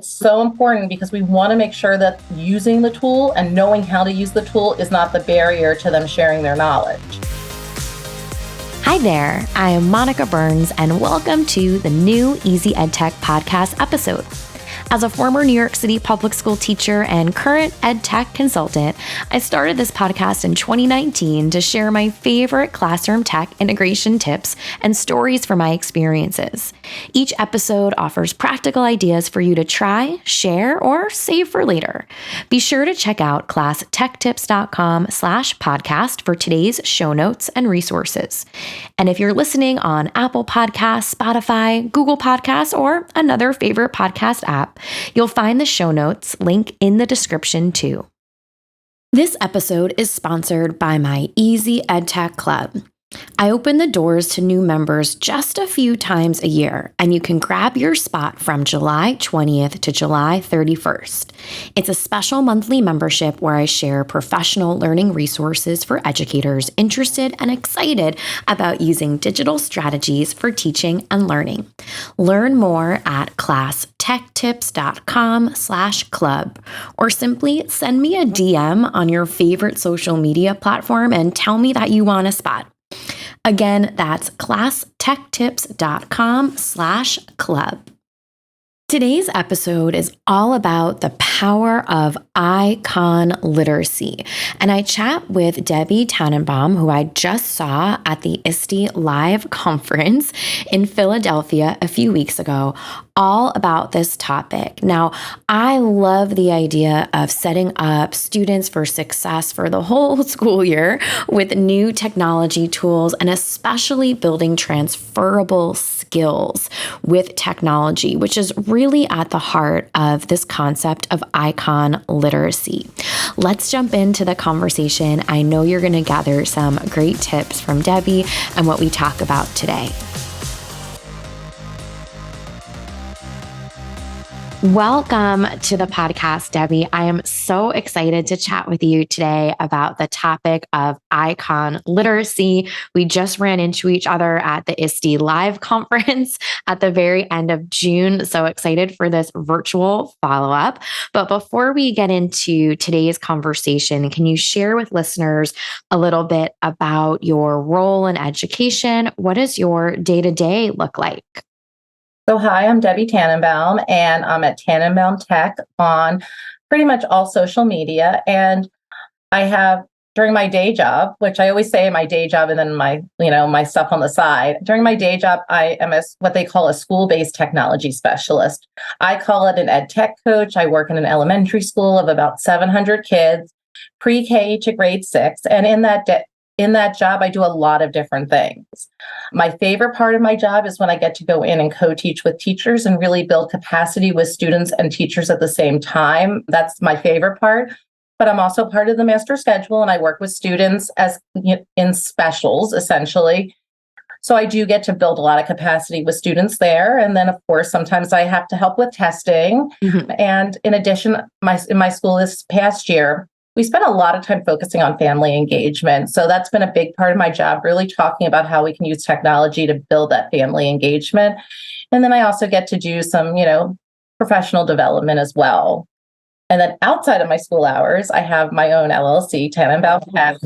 It's so important because we want to make sure that using the tool and knowing how to use the tool is not the barrier to them sharing their knowledge. Hi there, I am Monica Burns, and welcome to the new Easy EdTech podcast episode. As a former New York City public school teacher and current EdTech consultant, I started this podcast in 2019 to share my favorite classroom tech integration tips and stories from my experiences. Each episode offers practical ideas for you to try, share, or save for later. Be sure to check out classtechtips.com/podcast for today's show notes and resources. And if you're listening on Apple Podcasts, Spotify, Google Podcasts, or another favorite podcast app, you'll find the show notes link in the description too. This episode is sponsored by my Easy EdTech Club. I open the doors to new members just a few times a year, and you can grab your spot from July 20th to July 31st. It's a special monthly membership where I share professional learning resources for educators interested and excited about using digital strategies for teaching and learning. Learn more at classtechtips.com/club, or simply send me a DM on your favorite social media platform and tell me that you want a spot. Again, that's classtechtips.com/club. Today's episode is all about the power of icon literacy. And I chat with Debbie Tannenbaum, who I just saw at the ISTE Live conference in Philadelphia a few weeks ago, all about this topic. Now, I love the idea of setting up students for success for the whole school year with new technology tools, and especially building transferable skills with technology, which is really at the heart of this concept of icon literacy. Let's jump into the conversation. I know you're going to gather some great tips from Debbie and what we talk about today. Welcome to the podcast, Debbie. I am so excited to chat with you today about the topic of icon literacy. We just ran into each other at the ISTE Live conference at the very end of June. So excited for this virtual follow-up. But before we get into today's conversation, can you share with listeners a little bit about your role in education? What does your day-to-day look like? So hi, I'm Debbie Tannenbaum, and I'm at Tannenbaum Tech on pretty much all social media. And I have, during my day job, which I always say my day job and then my stuff on the side. During my day job, I am what they call a school-based technology specialist. I call it an EdTech coach. I work in an elementary school of about 700 kids, pre-K to grade 6. And in that job, I do a lot of different things. My favorite part of my job is when I get to go in and co-teach with teachers and really build capacity with students and teachers at the same time. That's my favorite part. But I'm also part of the master schedule, and I work with students in specials, essentially. So I do get to build a lot of capacity with students there. And then, of course, sometimes I have to help with testing. Mm-hmm. And in addition, in my school this past year, we spent a lot of time focusing on family engagement. So that's been a big part of my job, really talking about how we can use technology to build that family engagement. And then I also get to do some, professional development as well. And then outside of my school hours, I have my own LLC, Tannenbaum Tech.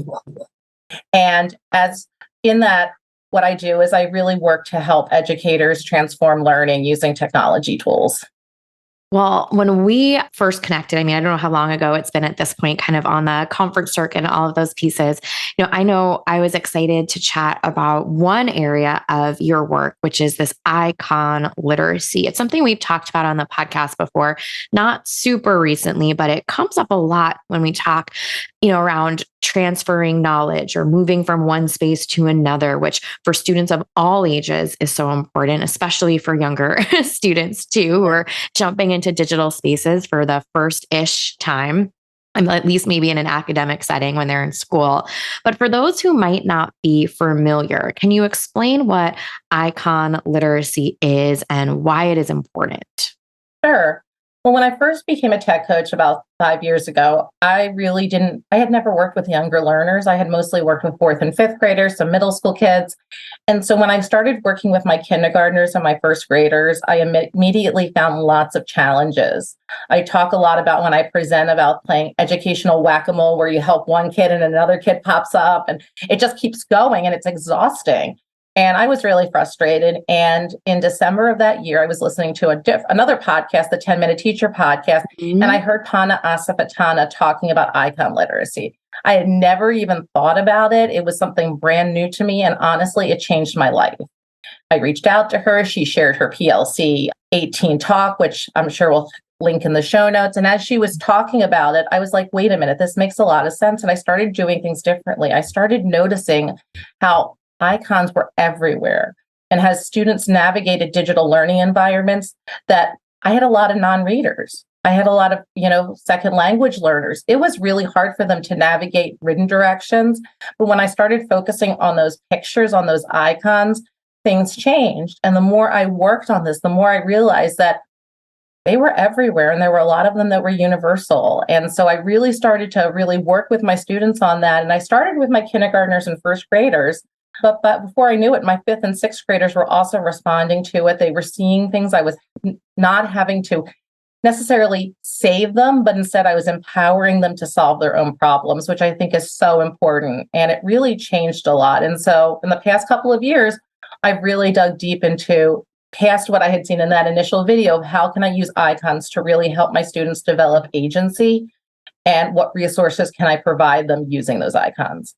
And as in that, what I do is I really work to help educators transform learning using technology tools. Well, when we first connected, I don't know how long ago it's been at this point, kind of on the conference circuit and all of those pieces. I know I was excited to chat about one area of your work, which is this icon literacy. It's something we've talked about on the podcast before, not super recently, but it comes up a lot when we talk, around transferring knowledge or moving from one space to another, which for students of all ages is so important, especially for younger students too, who are jumping into digital spaces for the first-ish time. At least maybe in an academic setting when they're in school. But for those who might not be familiar, can you explain what icon literacy is and why it is important? Sure. Well, when I first became a tech coach about 5 years ago, I had never worked with younger learners. I had mostly worked with fourth and fifth graders, some middle school kids. And so when I started working with my kindergartners and my first graders, I immediately found lots of challenges. I talk a lot about when I present about playing educational whack-a-mole, where you help one kid and another kid pops up, and it just keeps going and it's exhausting. And I was really frustrated. And in December of that year, I was listening to another podcast, the 10-Minute Teacher podcast, and I heard Pana Asafatana talking about icon literacy. I had never even thought about it. It was something brand new to me. And honestly, it changed my life. I reached out to her. She shared her PLC 18 talk, which I'm sure we'll link in the show notes. And as she was talking about it, I was like, wait a minute, this makes a lot of sense. And I started doing things differently. I started noticing how icons were everywhere. And as students navigated digital learning environments, that I had a lot of non-readers. I had a lot of, second language learners. It was really hard for them to navigate written directions. But when I started focusing on those pictures, on those icons, things changed. And the more I worked on this, the more I realized that they were everywhere. And there were a lot of them that were universal. And so I really started to really work with my students on that. And I started with my kindergartners and first graders. But before I knew it, my fifth and sixth graders were also responding to it. They were seeing things. I was not having to necessarily save them, but instead I was empowering them to solve their own problems, which I think is so important. And it really changed a lot. And so in the past couple of years, I've really dug deep into past what I had seen in that initial video of how can I use icons to really help my students develop agency, and what resources can I provide them using those icons.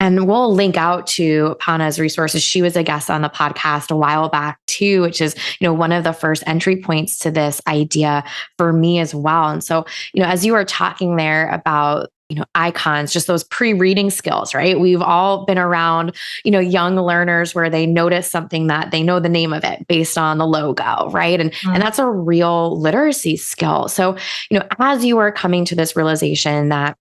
And we'll link out to Pana's resources. She was a guest on the podcast a while back too, which is, one of the first entry points to this idea for me as well. And so, as you were talking there about, icons, just those pre-reading skills, right? We've all been around, young learners where they notice something that they know the name of it based on the logo, right? And that's a real literacy skill. So, as you are coming to this realization that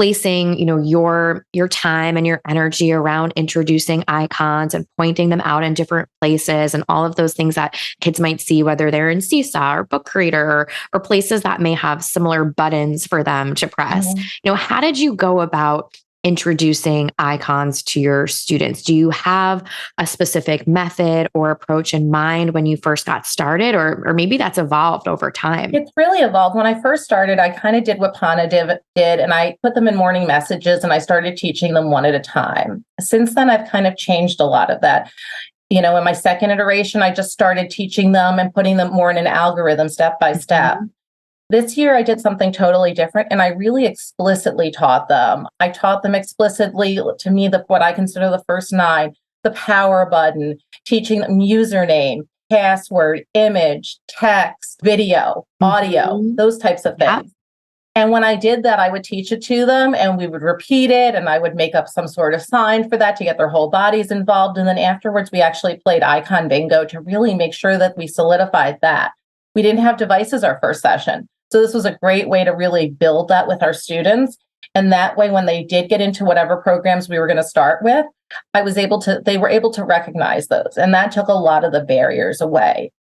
placing, your time and your energy around introducing icons and pointing them out in different places and all of those things that kids might see, whether they're in Seesaw or Book Reader or places that may have similar buttons for them to press. How did you go about introducing icons to your students? Do you have a specific method or approach in mind when you first got started, or maybe that's evolved over time? It's really evolved. When I first started, I kind of did what Pana did, and I put them in morning messages and I started teaching them one at a time. Since then, I've kind of changed a lot of that. In my second iteration, I just started teaching them and putting them more in an algorithm step by step. This year, I did something totally different, and I really explicitly taught them. I taught them explicitly, to me, what I consider the first 9, the power button, teaching them username, password, image, text, video, audio, those types of things. Yeah. And when I did that, I would teach it to them and we would repeat it, and I would make up some sort of sign for that to get their whole bodies involved. And then afterwards, we actually played icon bingo to really make sure that we solidified that. We didn't have devices our first session. So this was a great way to really build that with our students. And that way, when they did get into whatever programs we were going to start with, they were able to recognize those. And that took a lot of the barriers away.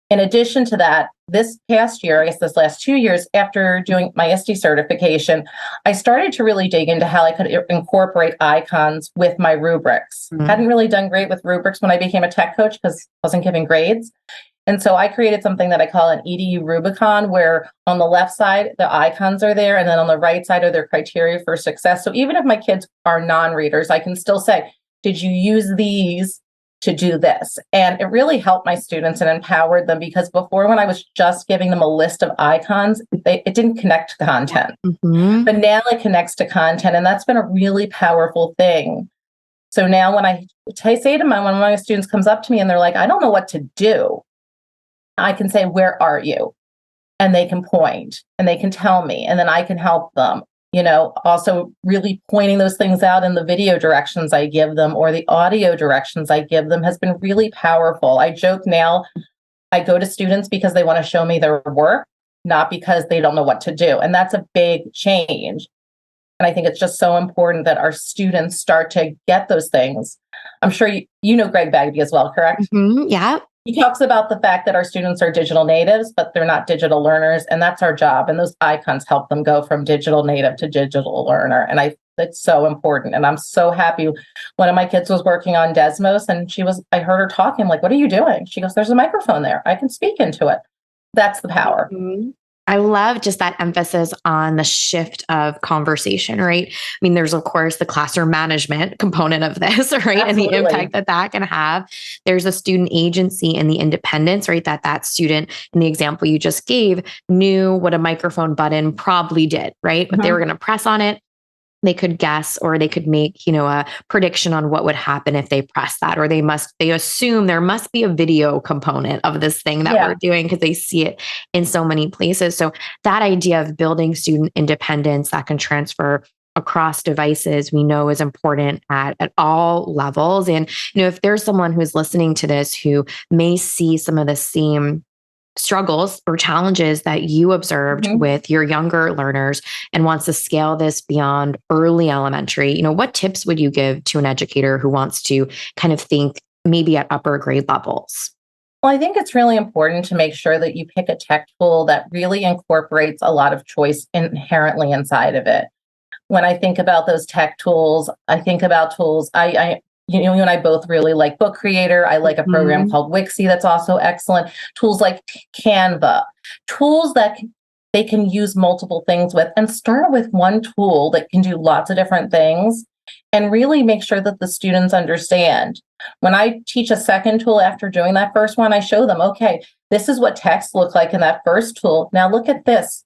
In addition to that, this past year, I guess this last 2 years, after doing my ISTE certification, I started to really dig into how I could incorporate icons with my rubrics. Hadn't really done great with rubrics when I became a tech coach because I wasn't giving grades. And so I created something that I call an EDU Rubicon, where on the left side, the icons are there, and then on the right side are their criteria for success. So even if my kids are non-readers, I can still say, did you use these to do this? And it really helped my students and empowered them, because before, when I was just giving them a list of icons, it didn't connect to content. But now it connects to content, and that's been a really powerful thing. So now when I say to when one of my students comes up to me and they're like, I don't know what to do, I can say, where are you? And they can point and they can tell me, and then I can help them. Also really pointing those things out in the video directions I give them or the audio directions I give them has been really powerful. I joke now, I go to students because they want to show me their work, not because they don't know what to do. And that's a big change. And I think it's just so important that our students start to get those things. I'm sure you know Greg Bagby as well, correct? Yeah. He talks about the fact that our students are digital natives, but they're not digital learners, and that's our job. And those icons help them go from digital native to digital learner. And it's so important. And I'm so happy. One of my kids was working on Desmos, and I heard her talking, like, what are you doing? She goes, there's a microphone there. I can speak into it. That's the power. Mm-hmm. I love just that emphasis on the shift of conversation, right? I mean, there's, of course, the classroom management component of this, right? Absolutely. And the impact that can have. There's a student agency and the independence, right? That student, in the example you just gave, knew what a microphone button probably did, right? But they were going to press on it. They could guess, or they could make, a prediction on what would happen if they press that, or they assume there must be a video component of this thing that we're doing because they see it in so many places. So that idea of building student independence that can transfer across devices, we know is important at all levels. And, if there's someone who's listening to this who may see some of the same struggles or challenges that you observed with your younger learners and wants to scale this beyond early elementary, what tips would you give to an educator who wants to kind of think maybe at upper grade levels? Well, I think it's really important to make sure that you pick a tech tool that really incorporates a lot of choice inherently inside of it. When I think about those tech tools, I think about tools. You and I both really like Book Creator. I like a program called Wixie that's also excellent. Tools like Canva, tools that they can use multiple things with, and start with one tool that can do lots of different things and really make sure that the students understand. When I teach a second tool after doing that first one, I show them, okay, this is what text looked like in that first tool. Now look at this.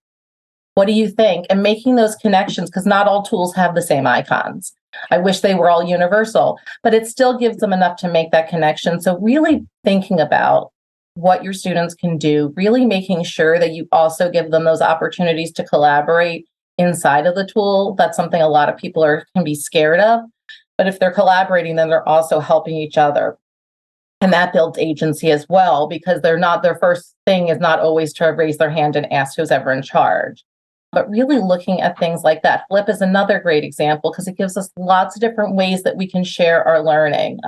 What do you think? And making those connections, because not all tools have the same icons. I wish they were all universal, but it still gives them enough to make that connection. So really thinking about what your students can do, really making sure that you also give them those opportunities to collaborate inside of the tool. That's something a lot of people can be scared of. But if they're collaborating, then they're also helping each other. And that builds agency as well, because their first thing is not always to raise their hand and ask who's ever in charge. But really looking at things like that. Flip is another great example because it gives us lots of different ways that we can share our learning.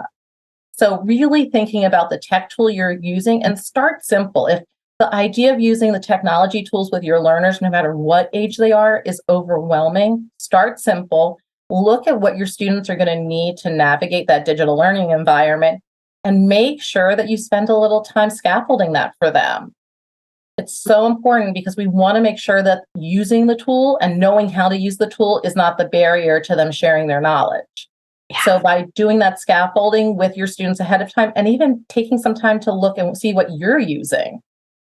So really thinking about the tech tool you're using, and start simple. If the idea of using the technology tools with your learners, no matter what age they are, is overwhelming, start simple. Look at what your students are going to need to navigate that digital learning environment, and make sure that you spend a little time scaffolding that for them. It's so important because we want to make sure that using the tool and knowing how to use the tool is not the barrier to them sharing their knowledge. Yeah. So by doing that scaffolding with your students ahead of time, and even taking some time to look and see what you're using,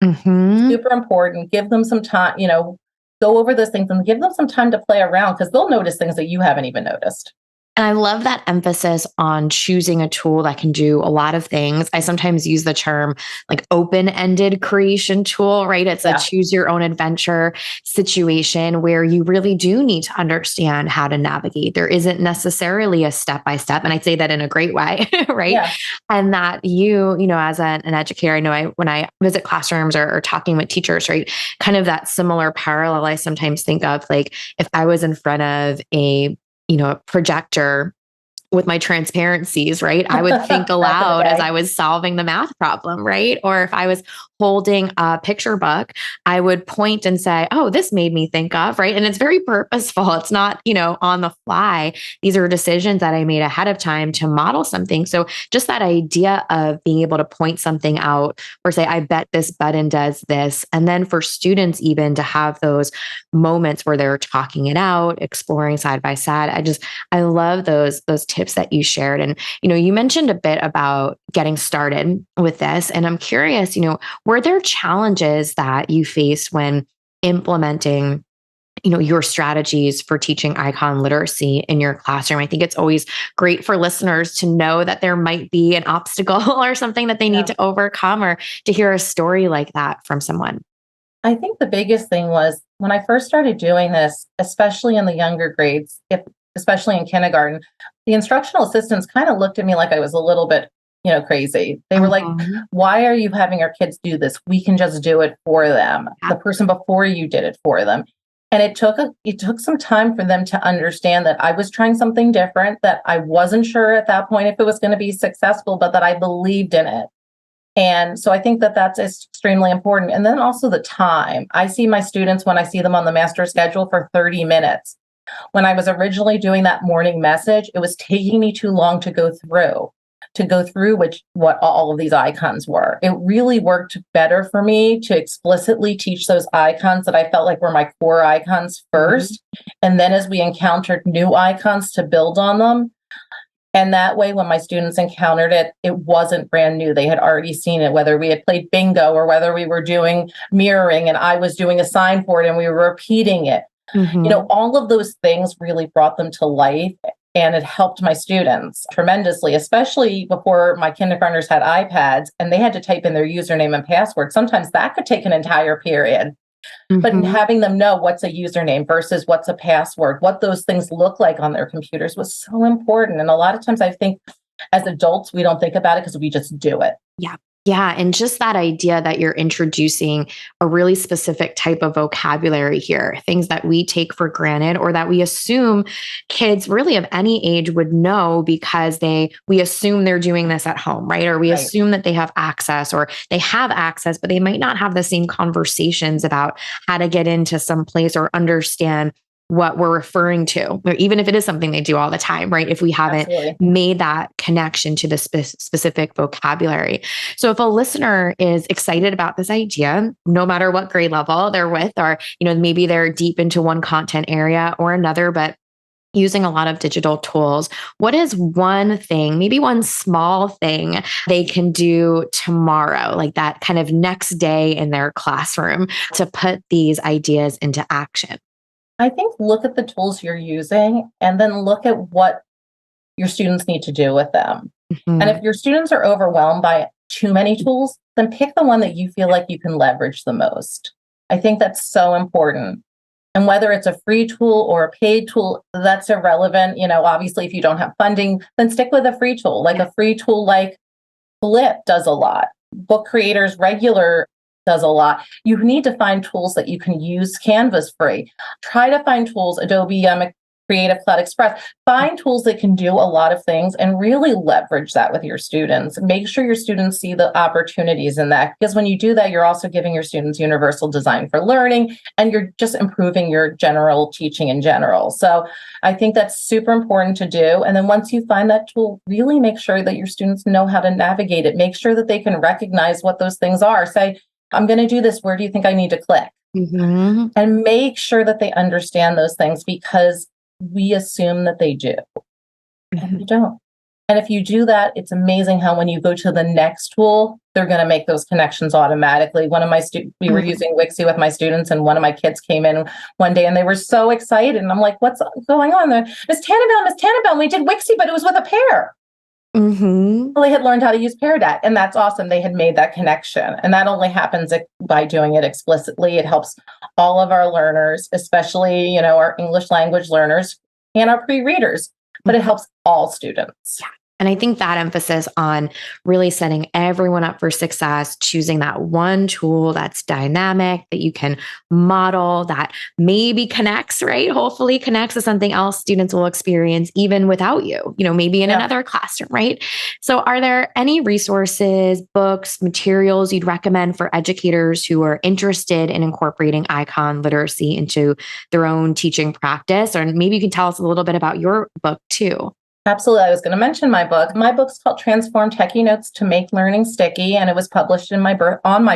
super important. Give them some time, go over those things and give them some time to play around, because they'll notice things that you haven't even noticed. And I love that emphasis on choosing a tool that can do a lot of things. I sometimes use the term like open-ended creation tool, right? It's a choose your own adventure situation where you really do need to understand how to navigate. There isn't necessarily a step-by-step. And I say that in a great way, right? Yeah. And that as an educator, I know when I visit classrooms or talking with teachers, right? Kind of that similar parallel I sometimes think of, like if I was in front of a projector with my transparencies, right? I would think aloud as I was solving the math problem, right? Or if I was holding a picture book, I would point and say, oh, this made me think of, right? And it's very purposeful. It's not, on the fly. These are decisions that I made ahead of time to model something. So just that idea of being able to point something out or say, I bet this button does this. And then for students even to have those moments where they're talking it out, exploring side by side. I love those tips that you shared. And, you mentioned a bit about getting started with this. And I'm curious, were there challenges that you faced when implementing your strategies for teaching icon literacy in your classroom? I think it's always great for listeners to know that there might be an obstacle or something that they need to overcome, or to hear a story like that from someone. I think the biggest thing was when I first started doing this, especially in the younger grades, especially in kindergarten, the instructional assistants kind of looked at me like I was a little bit crazy. They were like, why are you having our kids do this? We can just do it for them. The person before you did it for them. And it took some time for them to understand that I was trying something different, that I wasn't sure at that point if it was going to be successful, but that I believed in it. And so I think that that's extremely important. And then also the time. I see my students when I see them on the master schedule for 30 minutes. When I was originally doing that morning message, it was taking me too long to go through what all of these icons were. It really worked better for me to explicitly teach those icons that I felt like were my core icons first. And then as we encountered new icons to build on them. And that way, when my students encountered it, it wasn't brand new. They had already seen it, whether we had played bingo or whether we were doing mirroring and I was doing a sign for it and we were repeating it. All of those things really brought them to life. And it helped my students tremendously, especially before my kindergartners had iPads and they had to type in their username and password. Sometimes that could take an entire period. But in having them know what's a username versus what's a password, what those things look like on their computers was so important. And a lot of times I think as adults, we don't think about it because we just do it. Yeah. Yeah. And just that idea that you're introducing a really specific type of vocabulary here, things that we take for granted or that we assume kids really of any age would know because we assume they're doing this at home, right? Or we assume that they have access or they have access, but they might not have the same conversations about how to get into some place or understand what we're referring to, or even if it is something they do all the time, right? If we haven't made that connection to the specific vocabulary. So if a listener is excited about this idea, no matter what grade level they're with, or, maybe they're deep into one content area or another, but using a lot of digital tools, what is one thing, maybe one small thing they can do tomorrow, like that kind of next day in their classroom to put these ideas into action? I think look at the tools you're using and then look at what your students need to do with them. And if your students are overwhelmed by too many tools, then pick the one that you feel like you can leverage the most. I think that's so important. And whether it's a free tool or a paid tool, that's irrelevant. Obviously, if you don't have funding, then stick with a free tool. Like a free tool like Flip does a lot. Book Creators Regular does a lot. You need to find tools that you can use. Canva's free. Try to find tools, Adobe Creative Cloud Express. Find tools that can do a lot of things and really leverage that with your students. Make sure your students see the opportunities in that, because when you do that, you're also giving your students universal design for learning and you're just improving your general teaching in general. So I think that's super important to do. And then once you find that tool, really make sure that your students know how to navigate it. Make sure that they can recognize what those things are. Say, I'm going to do this. Where do you think I need to click? And make sure that they understand those things, because we assume that they do, and you don't. And if you do that, it's amazing how when you go to the next tool, they're going to make those connections automatically. We were using Wixie with my students, and one of my kids came in one day and they were so excited. And I'm like, what's going on there? Miss Tannenbaum, we did Wixie, but it was with a pair. Well, they had learned how to use Peridot, and that's awesome. They had made that connection. And that only happens by doing it explicitly. It helps all of our learners, especially, our English language learners and our pre-readers, but it helps all students. Yeah. And I think that emphasis on really setting everyone up for success, choosing that one tool that's dynamic, that you can model, that maybe connects, right? Hopefully connects to something else students will experience even without you, maybe in another classroom, right? So are there any resources, books, materials you'd recommend for educators who are interested in incorporating icon literacy into their own teaching practice? Or maybe you can tell us a little bit about your book too. Absolutely. I was going to mention my book. My book's called Transform Techie Notes to Make Learning Sticky, and it was published on my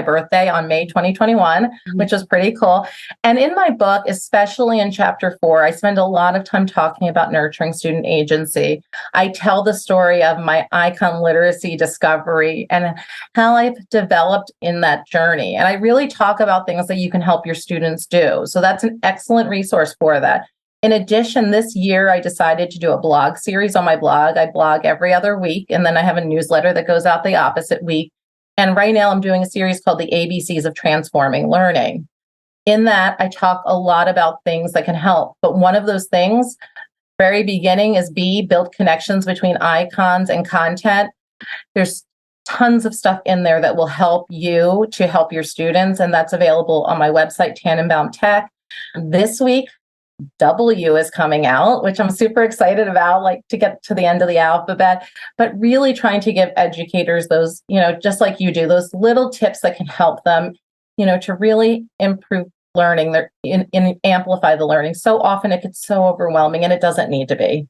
birthday on May 2021, which is pretty cool. And in my book, especially in chapter 4, I spend a lot of time talking about nurturing student agency. I tell the story of my icon literacy discovery and how I've developed in that journey. And I really talk about things that you can help your students do. So that's an excellent resource for that. In addition, this year, I decided to do a blog series on my blog. I blog every other week, and then I have a newsletter that goes out the opposite week. And right now, I'm doing a series called the ABCs of Transforming Learning. In that, I talk a lot about things that can help. But one of those things, very beginning, is build connections between icons and content. There's tons of stuff in there that will help you to help your students, and that's available on my website, Tannenbaum Tech. This week, W is coming out, which I'm super excited about, like to get to the end of the alphabet, but really trying to give educators those, just like you do, those little tips that can help them, to really improve learning, and amplify the learning. So often it gets so overwhelming, and it doesn't need to be.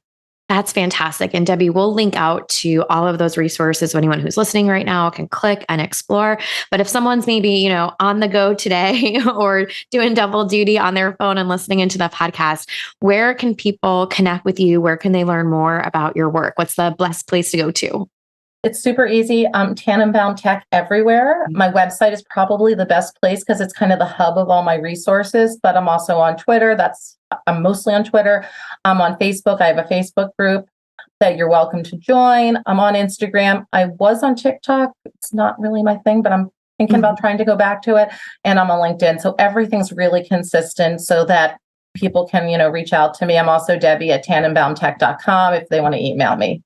That's fantastic. And Debbie, we'll link out to all of those resources. So anyone who's listening right now can click and explore. But if someone's maybe, on the go today or doing double duty on their phone and listening into the podcast, where can people connect with you? Where can they learn more about your work? What's the best place to go to? It's super easy. Tannenbaum Tech everywhere. My website is probably the best place because it's kind of the hub of all my resources, but I'm also on Twitter. I'm mostly on Twitter. I'm on Facebook. I have a Facebook group that you're welcome to join. I'm on Instagram. I was on TikTok. It's not really my thing, but I'm thinking about trying to go back to it. And I'm on LinkedIn. So everything's really consistent so that people can, reach out to me. I'm also Debbie at tannenbaumtech.com if they want to email me.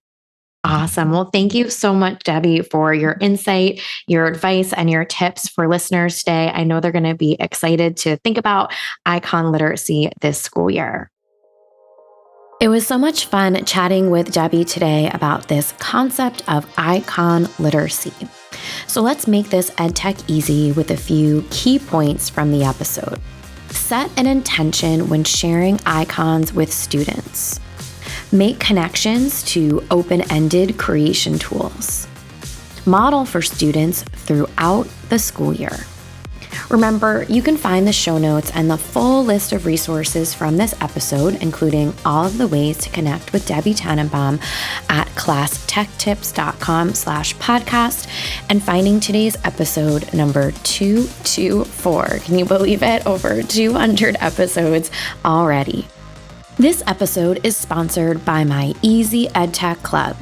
Awesome. Well, thank you so much, Debbie, for your insight, your advice, and your tips for listeners today. I know they're going to be excited to think about icon literacy this school year. It was so much fun chatting with Debbie today about this concept of icon literacy. So let's make this EdTech easy with a few key points from the episode. Set an intention when sharing icons with students. Make connections to open-ended creation tools. Model for students throughout the school year. Remember, you can find the show notes and the full list of resources from this episode, including all of the ways to connect with Debbie Tannenbaum at classtechtips.com/podcast and finding today's episode number 224. Can you believe it? Over 200 episodes already. This episode is sponsored by my Easy EdTech Club.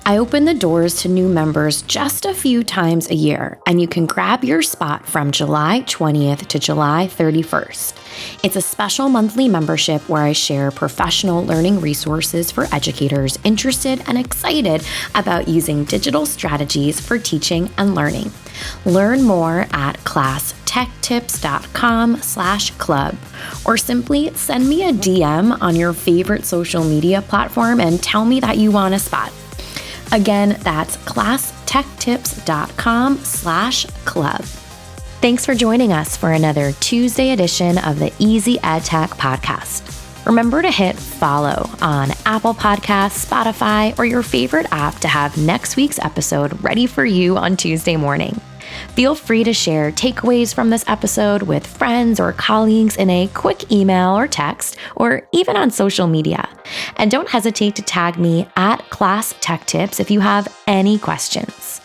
I open the doors to new members just a few times a year, and you can grab your spot from July 20th to July 31st. It's a special monthly membership where I share professional learning resources for educators interested and excited about using digital strategies for teaching and learning. Learn more at classtechtips.com/club, or simply send me a DM on your favorite social media platform and tell me that you want a spot. Again, that's classtechtips.com/club. Thanks for joining us for another Tuesday edition of the Easy EdTech podcast. Remember to hit follow on Apple Podcasts, Spotify, or your favorite app to have next week's episode ready for you on Tuesday morning. Feel free to share takeaways from this episode with friends or colleagues in a quick email or text, or even on social media. And don't hesitate to tag me at Class Tech Tips if you have any questions.